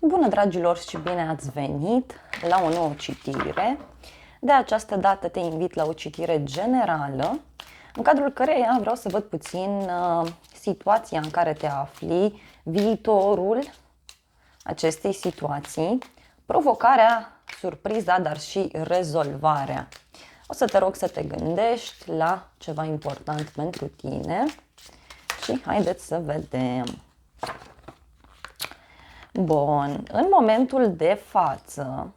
Bună, dragilor, și bine ați venit la o nouă citire. De această dată te invit la o citire generală, în cadrul căreia vreau să văd puțin situația în care te afli, viitorul acestei situații, provocarea, surpriza, dar și rezolvarea. O să te rog să te gândești la ceva important pentru tine și haideți să vedem. Bun, în momentul de față,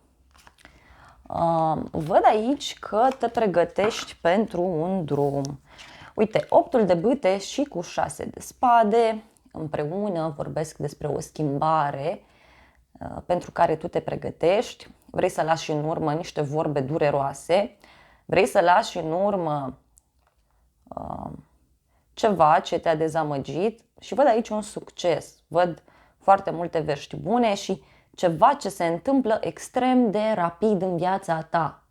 văd aici că te pregătești pentru un drum. Uite, 8-ul de bâte și cu 6 de spade împreună vorbesc despre o schimbare pentru care tu te pregătești. Vrei să lași în urmă niște vorbe dureroase, vrei să lași în urmă ceva ce te-a dezamăgit și văd aici un succes. Văd foarte multe vești bune și ceva ce se întâmplă extrem de rapid în viața ta.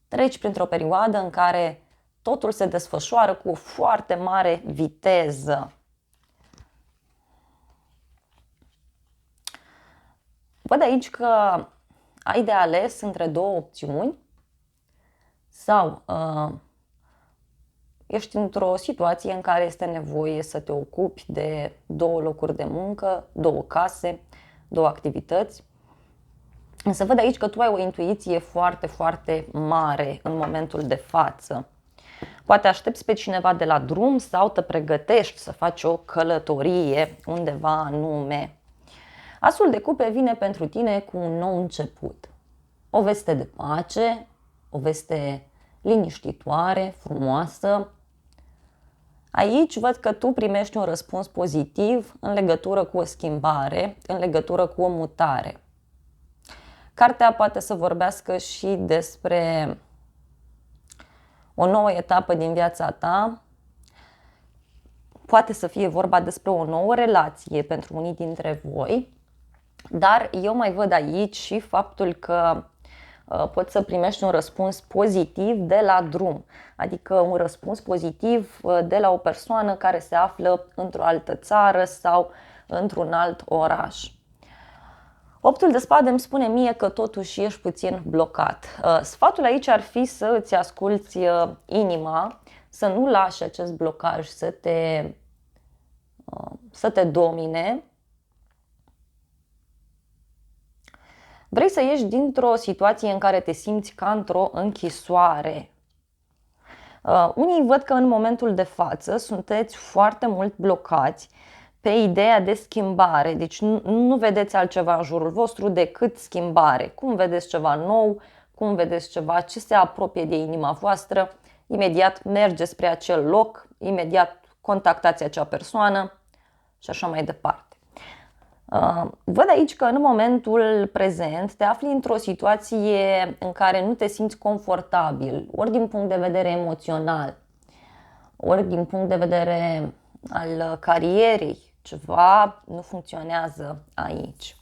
Treci printr-o perioadă în care totul se desfășoară cu o foarte mare viteză. Văd aici că ai de ales între două opțiuni sau ești într-o situație în care este nevoie să te ocupi de două locuri de muncă, două case, două activități. Însă văd aici că tu ai o intuiție foarte, foarte mare în momentul de față. Poate aștepți pe cineva de la drum sau te pregătești să faci o călătorie undeva anume. Asul de cupe vine pentru tine cu un nou început. O veste de pace, o veste liniștitoare, frumoasă. Aici văd că tu primești un răspuns pozitiv în legătură cu o schimbare, în legătură cu o mutare. Cartea poate să vorbească și despre o nouă etapă din viața ta. Poate să fie vorba despre o nouă relație pentru unii dintre voi, dar eu mai văd aici și faptul că poți să primești un răspuns pozitiv de la drum, adică un răspuns pozitiv de la o persoană care se află într-o altă țară sau într-un alt oraș. 8-ul de spade îmi spune mie că totuși ești puțin blocat. Sfatul aici ar fi să îți asculți inima, să nu lași acest blocaj să te domine. Vrei să ieși dintr-o situație în care te simți ca într-o închisoare. Unii văd că în momentul de față sunteți foarte mult blocați pe ideea de schimbare, deci nu vedeți altceva în jurul vostru decât schimbare. Cum vedeți ceva nou, cum vedeți ceva ce se apropie de inima voastră, imediat mergeți spre acel loc, imediat contactați acea persoană și așa mai departe. Văd aici că în momentul prezent te afli într-o situație în care nu te simți confortabil, ori din punct de vedere emoțional, ori din punct de vedere al carierei. Ceva nu funcționează aici.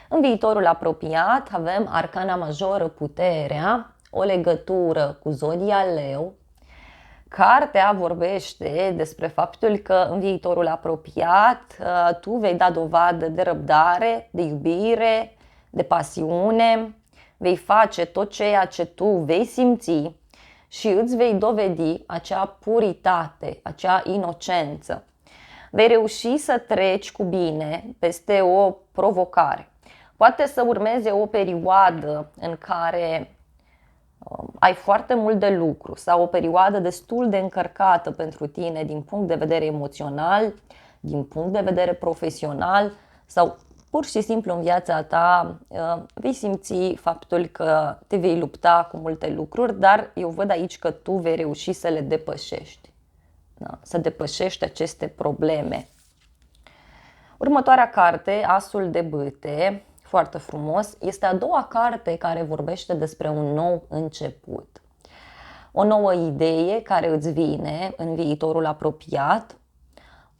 În viitorul apropiat avem arcana majoră, puterea, o legătură cu zodia Leu. Cartea vorbește despre faptul că în viitorul apropiat tu vei da dovadă de răbdare, de iubire, de pasiune, vei face tot ceea ce tu vei simți și îți vei dovedi acea puritate, acea inocență. Vei reuși să treci cu bine peste o provocare. Poate să urmeze o perioadă în care ai foarte mult de lucru sau o perioadă destul de încărcată pentru tine din punct de vedere emoțional, din punct de vedere profesional sau pur și simplu în viața ta vei simți faptul că te vei lupta cu multe lucruri, dar eu văd aici că tu vei reuși să le depășești, da? Să depășești aceste probleme. Următoarea carte, Asul de bâte, foarte frumos, este a doua carte care vorbește despre un nou început. O nouă idee care îți vine în viitorul apropiat,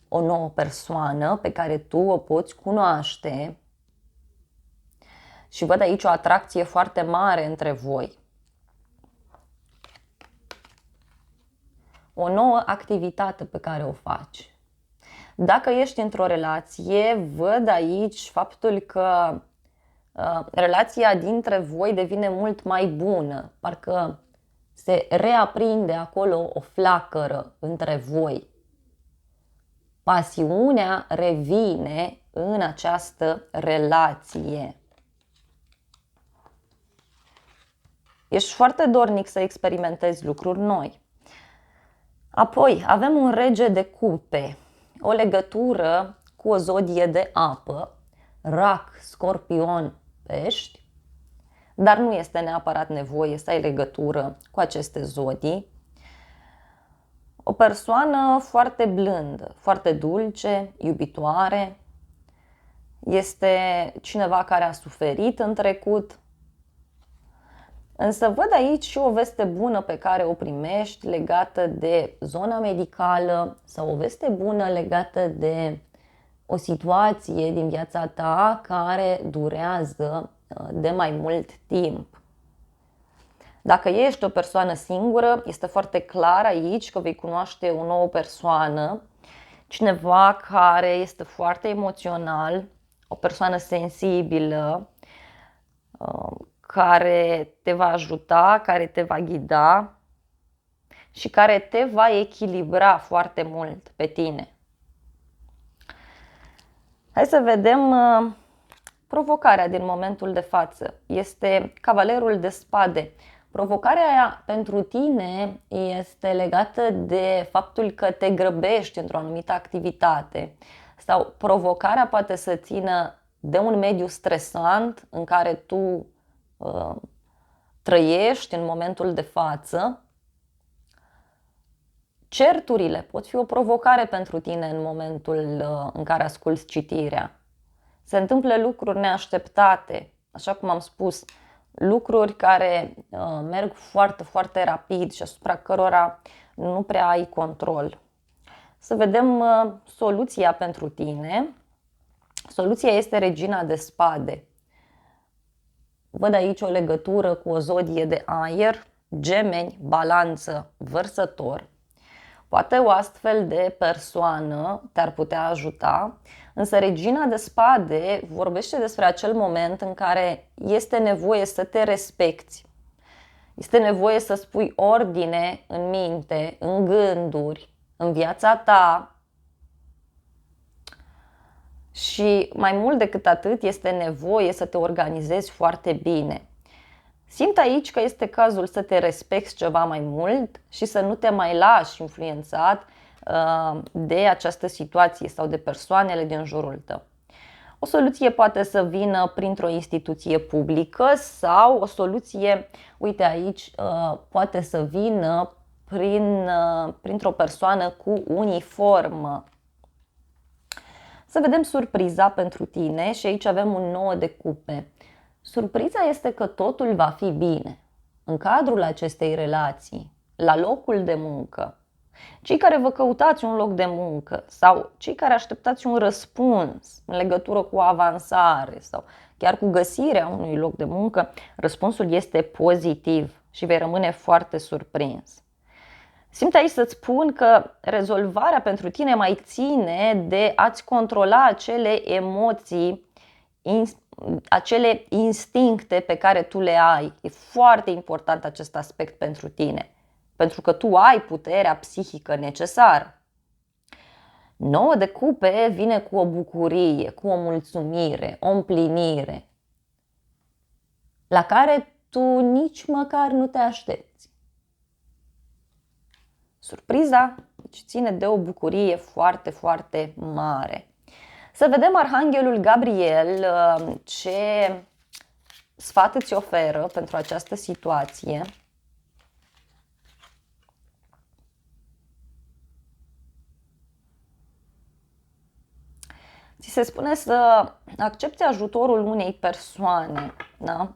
o nouă persoană pe care tu o poți cunoaște și văd aici o atracție foarte mare între voi. O nouă activitate pe care o faci. Dacă ești într-o relație, văd aici faptul că relația dintre voi devine mult mai bună, parcă se reaprinde acolo o flacără între voi. Pasiunea revine în această relație. Ești foarte dornic să experimentezi lucruri noi. Apoi avem un rege de cupe, o legătură cu o zodie de apă, Rac, Scorpion, Pești, dar nu este neapărat nevoie să ai legătură cu aceste zodii. O persoană foarte blândă, foarte dulce, iubitoare, este cineva care a suferit în trecut. Însă văd aici și o veste bună pe care o primești legată de zona medicală sau o veste bună legată de o situație din viața ta care durează de mai mult timp. Dacă ești o persoană singură, este foarte clar aici că vei cunoaște o nouă persoană, cineva care este foarte emoțional, o persoană sensibilă, care te va ajuta, care te va ghida și care te va echilibra foarte mult pe tine. Hai să vedem provocarea din momentul de față. Este Cavalerul de Spade. Provocarea pentru tine este legată de faptul că te grăbești într-o anumită activitate sau provocarea poate să țină de un mediu stresant în care tu trăiești în momentul de față. Certurile pot fi o provocare pentru tine în momentul în care asculți citirea. Se întâmplă lucruri neașteptate, așa cum am spus, lucruri care merg foarte, foarte rapid și asupra cărora nu prea ai control. Să vedem soluția pentru tine. Soluția este Regina de Spade. Văd aici o legătură cu o zodie de aer, Gemeni, Balanță, Vărsător. Poate o astfel de persoană te-ar putea ajuta, însă Regina de Spade vorbește despre acel moment în care este nevoie să te respecti. Este nevoie să spui ordine în minte, în gânduri, în viața ta. Și mai mult decât atât, este nevoie să te organizezi foarte bine. Simt aici că este cazul să te respecti ceva mai mult și să nu te mai lași influențat de această situație sau de persoanele din jurul tău. O soluție poate să vină printr-o instituție publică sau o soluție, uite aici, poate să vină printr-o persoană cu uniformă. Să vedem surpriza pentru tine și aici avem un 9 de cupe. Surpriza este că totul va fi bine în cadrul acestei relații, la locul de muncă. Cei care vă căutați un loc de muncă sau cei care așteptați un răspuns în legătură cu o avansare sau chiar cu găsirea unui loc de muncă, răspunsul este pozitiv și vei rămâne foarte surprins. Simt aici să-ți spun că rezolvarea pentru tine mai ține de a-ți controla acele emoții, acele instincte pe care tu le ai. E foarte important acest aspect pentru tine, pentru că tu ai puterea psihică necesară. 9 de cupe vine cu o bucurie, cu o mulțumire, o împlinire, la care tu nici măcar nu te aștepți. Surpriza deci ține de o bucurie foarte, foarte mare. Să vedem Arhanghelul Gabriel ce sfat îți oferă pentru această situație. Ți se spune să accepti ajutorul unei persoane, da?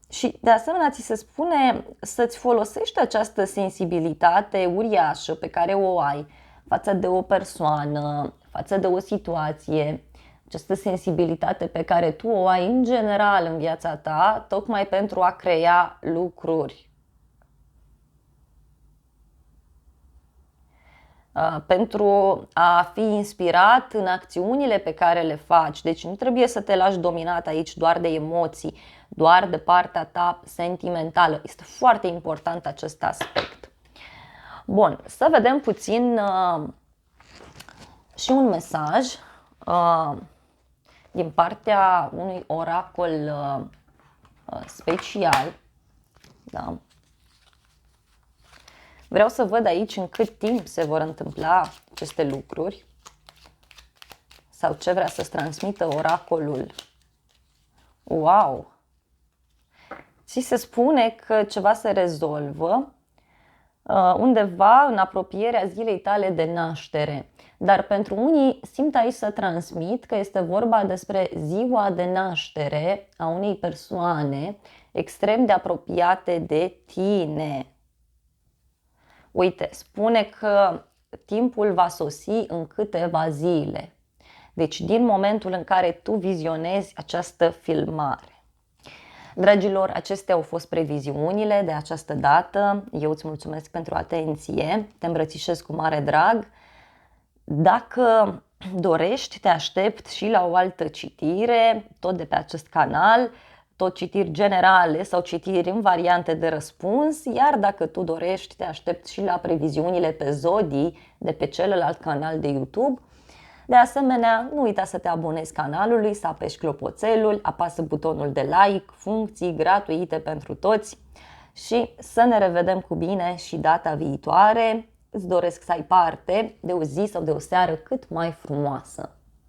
Și de asemenea ți se spune să-ți folosești această sensibilitate uriașă pe care o ai față de o persoană, față de o situație, această sensibilitate pe care tu o ai în general în viața ta, tocmai pentru a crea lucruri. pentru a fi inspirat în acțiunile pe care le faci. Deci nu trebuie să te lași dominat aici doar de emoții, doar de partea ta sentimentală. Este foarte important acest aspect. Bun, să vedem puțin și un mesaj din partea unui oracol special. Da. Vreau să văd aici în cât timp se vor întâmpla aceste lucruri sau ce vrea să-ți transmită oracolul. Wow! Ți se spune că ceva se rezolvă undeva în apropierea zilei tale de naștere. Dar pentru unii simt aici să transmit că este vorba despre ziua de naștere a unei persoane extrem de apropiate de tine. Uite, spune că timpul va sosi în câteva zile. Deci din momentul în care tu vizionezi această filmare. Dragilor, acestea au fost previziunile de această dată. Eu îți mulțumesc pentru atenție, te îmbrățișez cu mare drag. Dacă dorești, te aștept și la o altă citire, tot de pe acest canal, tot citiri generale sau citiri în variante de răspuns, iar dacă tu dorești, te aștept și la previziunile pe zodii de pe celălalt canal de YouTube. De asemenea, nu uita să te abonezi canalului, să apeși clopoțelul, apasă butonul de like, funcții gratuite pentru toți și să ne revedem cu bine și data viitoare. Îți doresc să ai parte de o zi sau de o seară cât mai frumoasă.